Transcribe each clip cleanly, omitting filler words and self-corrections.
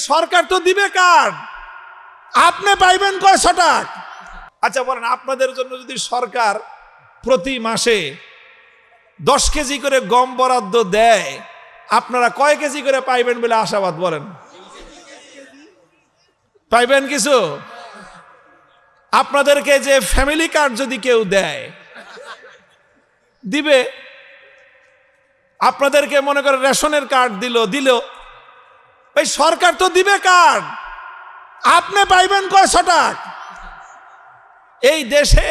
সরকার তো দিবে কার্ড, আপনি পাইবেন কয়শো টাকা। আচ্ছা বলেন, আপনাদের জন্য যদি সরকার প্রতি মাসে 10 কেজি করে গম বরাদ্দ দেয়, আপনারা কয় কেজি করে পাইবেন বলে আশাবাদ? বলেন, পাইবেন কিছু? আপনাদেরকে যে ফ্যামিলি কার্ড যদি কেউ দেয়, দিবে। আপনাদেরকে মনে করে রেশনের কার্ড দিল, এই সরকার তো দিবে কার্ড, আপনি পাইবেন কয়শো টাকা। এই দেশে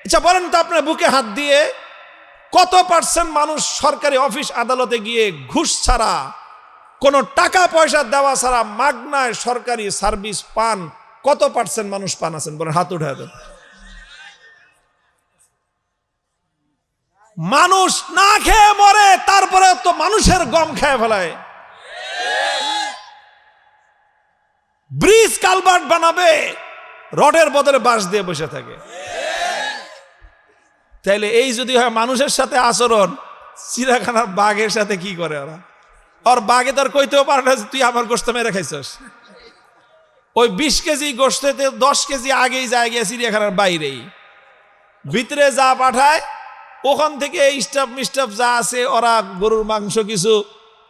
আচ্ছা বলেন তো, আপনার বুকে হাত দিয়ে কত পার্সেন্ট মানুষ সরকারি অফিস আদালতে গিয়ে ঘুষ ছাড়া, কোনো টাকা পয়সা দেওয়া ছাড়া মাগনায় সরকারি সার্ভিস পান? কত পার্সেন্ট মানুষ পান আছেন? বলেন, হাত উঠে দেন। মানুষ না খেয়ে মরে, তারপরে তো মানুষের গম খেয়ে ফেলায়। ব্রিজ কালভার্ট বানাবে, রডের বদলে বাঁশ দিয়ে বসে থাকে। তাইলে এই যদি হয় মানুষের সাথে আচরণ, চিড়িয়াখানার বাঘের সাথে কি করে ওরা? আর বাঘে তার কইতেও পারে না যে তুই আমার গোশত মেরে খাইছস। ওই 20 কেজি গোশতে 10 কেজি আগেই যায় গিয়ে চিড়িয়াখানার বাইরেই, ভিতরে যা পাঠায় ওখান থেকে স্টাফ মিস্টাফ যা আছে ওরা গরুর মাংস কিছু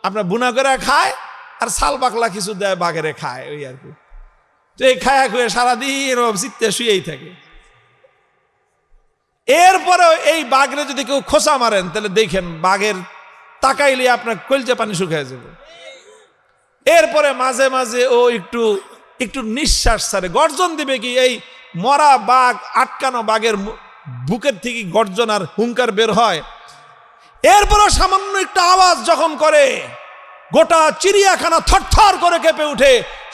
আপনার বুনা করে খায়, আর ছাল বাকলা কিছু দেয় বাঘেরে খায়, ওই আর কি। তো এই খায়া খুয়ে সারাদিন চিত্তে শুয়েই থাকে। এরপরে এই বাঘরে যদি কেউ খোঁচা মারেন, তাহলে দেখেন বাঘের তাকাইলে আপনার কলজে পানি শুকিয়ে যাবে। এরপরে মাঝে মাঝে ও একটু একটু নিঃশ্বাস ছাড়ে, গর্জন দিবে কি, এই মরা বাঘ আটকানো বাঘের বুকের থেকে গর্জন আর হুঙ্কার বের হয়। এরপরও সামান্য একটু আওয়াজ যখন করে, গোটা চিড়িয়াখানা থরথর করে কেঁপে উঠে,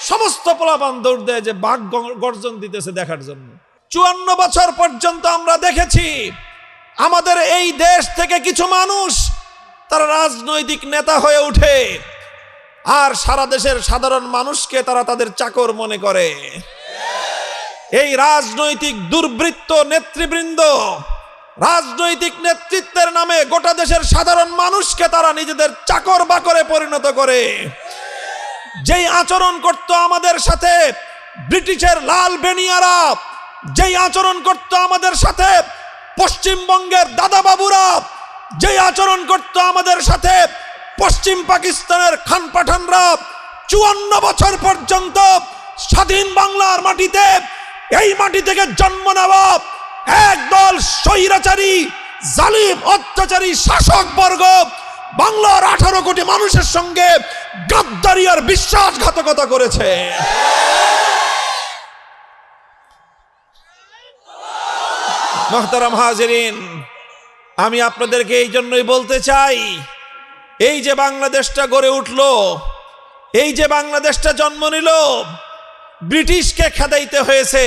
সমস্ত পোলাপান দৌড় দেয় যে বাঘ গর্জন দিতেছে দেখার জন্য। 54 বছর পর্যন্ত আমরা দেখেছি আমাদের এই দেশ থেকে কিছু মানুষ তারা রাজনৈতিক নেতা হয়ে উঠে, আর সারা দেশের সাধারণ মানুষকে তারা তাদের চাকর মনে করে। এই রাজনৈতিক দুর্বৃত্ত নেতৃবৃন্দ রাজনৈতিক নেতৃত্বের নামে গোটা দেশের সাধারণ মানুষকে তারা নিজেদের চাকর বাকরে পরিণত করে। যেই আচরণ করত আমাদের সাথে ব্রিটিশের লাল বেনিয়ারা, যেই আচরণ করত আমাদের সাথে পশ্চিমবঙ্গের দাদাবাবুরা, যেই আচরণ করত আমাদের সাথে পশ্চিম পাকিস্তানের খান পাঠানরা, 54 বছর পর্যন্ত স্বাধীন বাংলার মাটিতে, এই মাটি থেকে জন্ম নেওয়া একদল স্বৈরাচারী জালিম অত্যাচারী শাসক বর্গ বাংলার 18 কোটি মানুষের সঙ্গে গাদ্দারি আর বিশ্বাসঘাতকতা করেছে। মুহতারাম হাজিরিন, আমি আপনাদেরকে এই জন্যই বলতে চাই, এই যে বাংলাদেশটা গড়ে উঠলো, এই যে বাংলাদেশটা জন্ম নিল, ব্রিটিশকে খেদাইতে হয়েছে,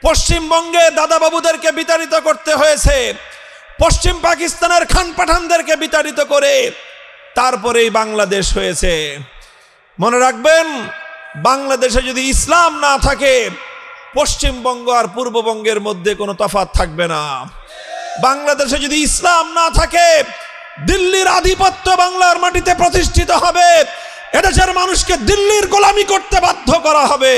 পশ্চিমবঙ্গে দাদাবাবুদেরকে বিতাড়িত করতে হয়েছে, পশ্চিম পাকিস্তানের খান পাঠানদেরকে বিতাড়িত করে তারপরেই বাংলাদেশ হয়েছে। মনে রাখবেন, বাংলাদেশে যদি ইসলাম না থাকে, পশ্চিমবঙ্গ আর পূর্ববঙ্গের মধ্যে কোনো তফাৎ থাকবে না। বাংলাদেশে যদি ইসলাম না থাকে, দিল্লির আধিপত্য বাংলার মাটিতে প্রতিষ্ঠিত হবে, এদেশের মানুষকে দিল্লির গোলামি করতে বাধ্য করা হবে।